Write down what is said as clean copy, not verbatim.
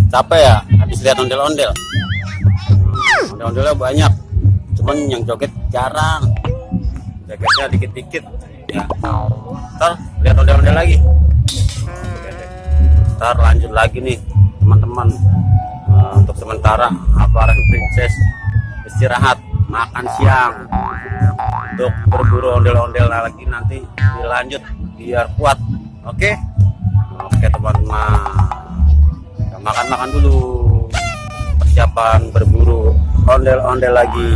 capek ya habis lihat ondel-ondel. Ondel-ondelnya banyak, cuman yang joget jarang, jogetnya dikit-dikit ya. Ntar lihat ondel-ondel lagi. Ntar lanjut lagi nih teman-teman. Untuk sementara aparat princess istirahat makan siang, untuk berburu ondel-ondel lagi nanti dilanjut biar kuat. Oke teman-teman, makan dulu, persiapan berburu ondel-ondel lagi.